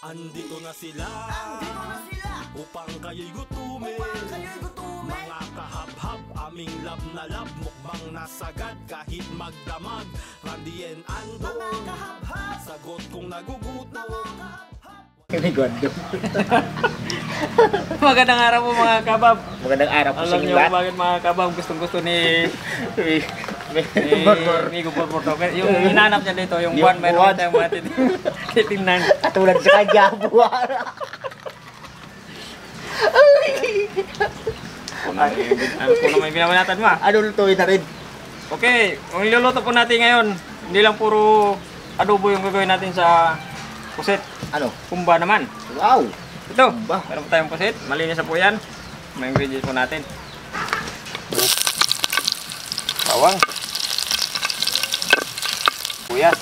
Andito na sila upang kayo'y gutumin. Mga kahab-hab, aming lab na lab, mukbang nasagad kahit magdamag. Randy and Ando, sagot kung nagugutom. Magandang araw po mga kabab. Magandang araw po sa Alam inyo niyo lahat. bakit mga kabab gusto ni Migo Borborto. Yung hinanap niya dito, yung buwan, mayroon tayong mga titingnan. Katulad sa kanya, buwan. Kung may binabanatan mo. Ano lutuin na rin? Okay, ang iluluto po natin ngayon, hindi lang puro adobo yung gagawin natin sa pusit. Ano? Kumba naman. Wow! Ito, Kumba. meron po tayong pusit. Malinis na po yan. May ingredients po natin. Bawang. Buyas.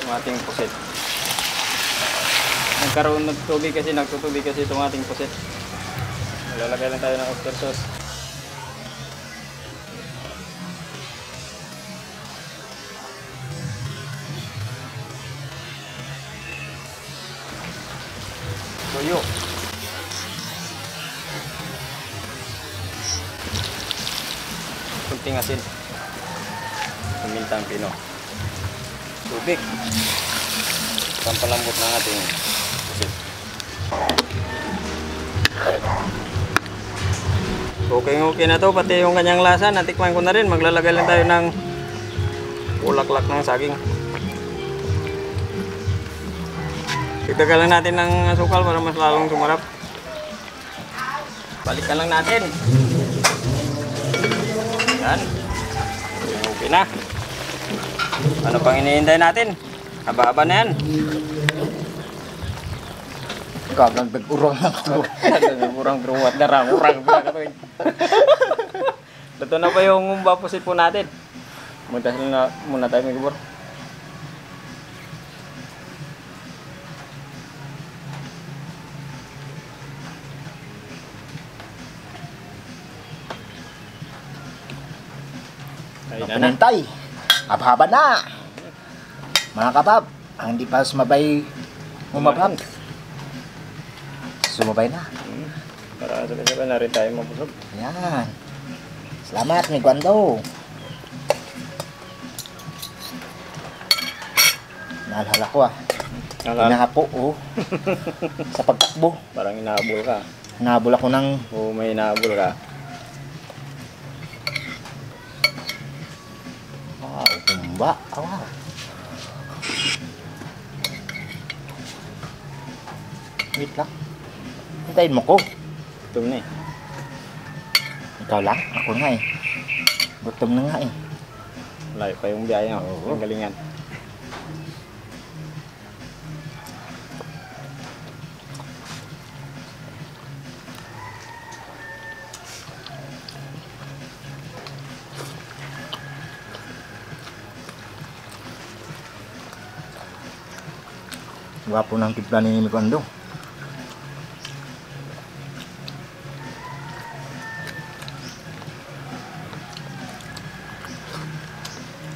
Yung ating pusit. Nagkaroon ng tubig kasi, nagtutubig kasi itong ating pusit. Lalagay lang tayo ng oyster sauce. Toyo. Kunting asin. Pamintang pino. Tubig. Pampalambot ng ating pusit. Okay na to, pati yung kanyang lasa, natikman ko na rin. Maglalagay lang tayo ng ulaklak ng saging. Dagdagan lang natin ng asukal para mas lalong sumarap. Balikan lang natin. Yan. Okay na. Ano pang hinihintay natin? Haba-haba na yan. Gagagdag urang lang ito. Urang druwat na ram. Urang. Luto na ba yung bapusit po natin? Magdasal na muna tayo, may gubor. Pinantay. Abhaba na. Mga kabab, ang hindi pa sumabay umabab. Sumabay na. Para sabay-sabay na rin tayo mabusog. Yan. Salamat, may gwando. Naalala ko Inahapo, sa pagtakbo. Parang inahabol ka. Nahabol ako ng... O may inahabol ka. Wow, kumba. Wow. Wait lang. Hintayin mo ko. Gutom na eh. Ikaw lang? Ako nga eh. Gutom na nga eh. Layo pa yung biyaya. Oo. Ang galingan. Gwapo ng timpla ni Mikondo.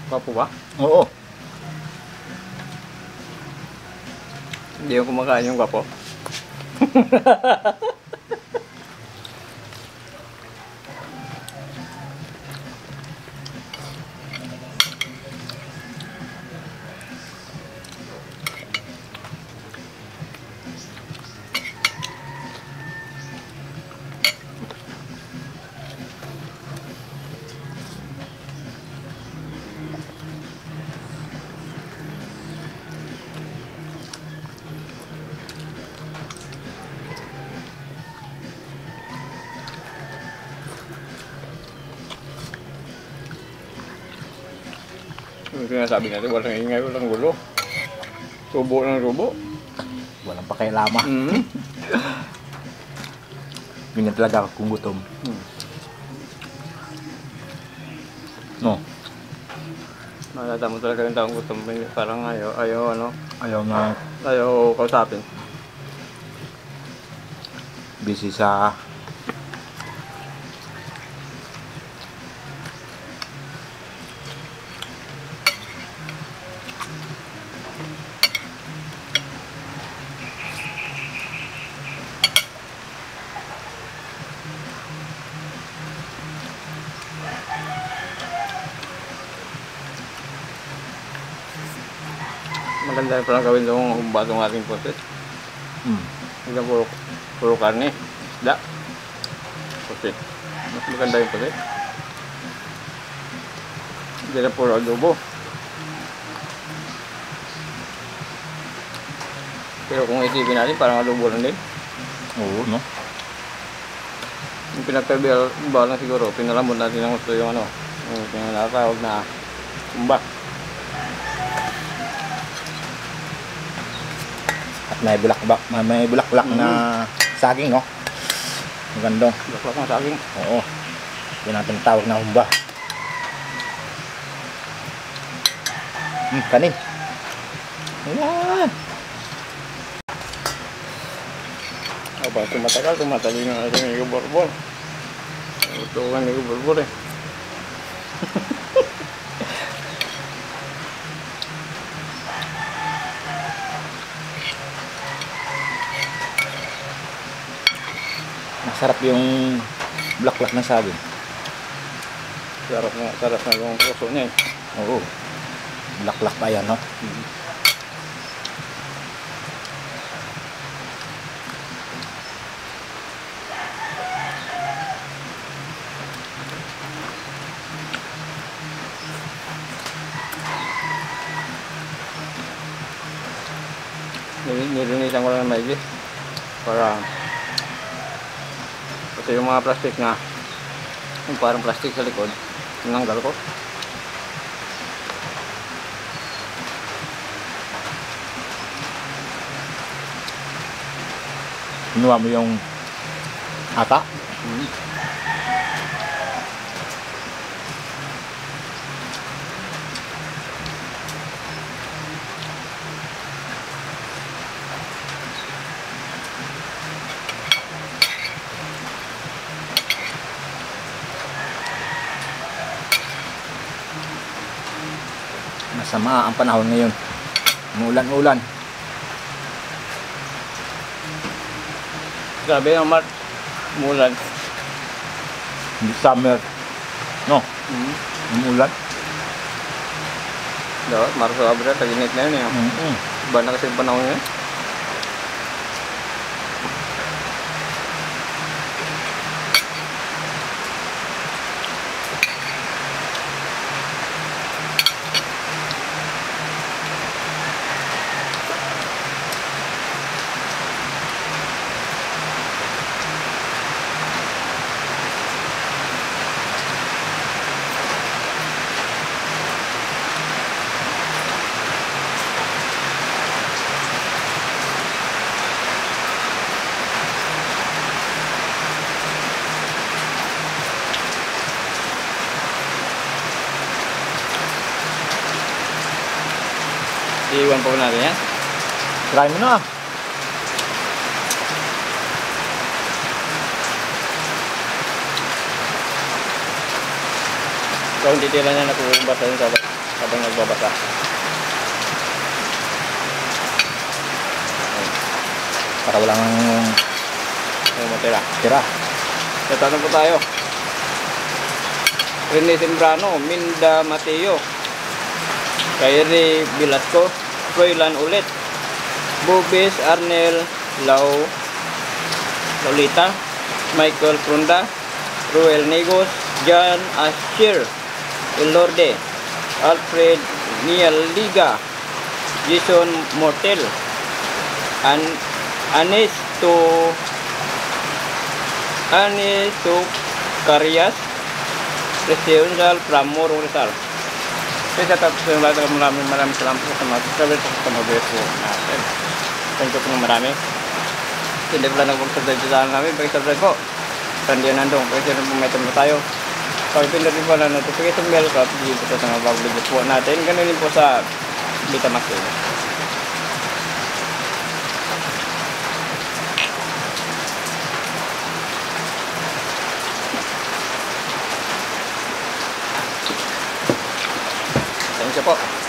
Papo ba? Oo. Hindi yung kumakain yung gwapo. Yung sinasabi natin, walang ingay, walang gulo. Subo ng subo. Walang pakialama. Ganyan talaga ako kung gutom. No? Nakakita mo talaga yung taong gutom. Parang ayaw Ayaw kausapin. busy sa Maganda pala gawin itong humba itong ating pusit. Hindi puro karne, isda, pusit. Mas maganda yung pusit. Hindi na puro adobo. Pero kung isipin natin, parang adobo lang din. Oo, no? Yung pinagkaiba lang siguro, pinalamod natin ng gusto yung ano, yung pinatawag na humba. At may bulak-bulak na saging, no? Magandang. Bulak-bulak na saging. Oo. Yun ang tinatawag na humba. Kanin. Ayan. Aba, tumatali na natin yung borbor. Ito kan yung borbor eh. Masarap yung bulak-bulak ng saging. Sarap na yung puso niya eh. Oo. Bulak-bulak pa yan, no? Nilinisan ko lang ng maigi para kasi yung mga plastic na yung parang plastic sa likod tinanggal ko. Kinuha mo yung ata? Masama ang panahon ngayon. Umulan-ulan. Grabe ang mulan. Hindi summer. No? Umulan. Dapat Marso, Abril, tag-init na yun eh. Iba na kasi yung panahon yun. Iiwan po natin yan. Try mo na. So, hindi tila niya nakukumbasa yun habang nagbabasa. Para walang Matira. tira. Tatanong po tayo. Rene Sembrano, Minda Mateo, Kyrie Velasco, Froilan ulit, Bubis Arnel Laulita, Michael Prunda, Ruel Negos, John Asher, Elorde, Alfred Nialiga, Jason Mortel, Anesto Carias, Christian Rizal from Morong Rizal. Kaya sa tapos yung lahat maraming salamat po sa mga subscribers sa mga videos po natin. Thank you po ng marami. Hindi pala nagpag-subscribe sa channel namin, pag-subscribe po. Randy Nandong, pag-subscribe po may tama tayo. Pag-pindot din po na notification bell, kapag po sa mga bagong videos po natin. Ganun din po sa Betamax. Thank you po.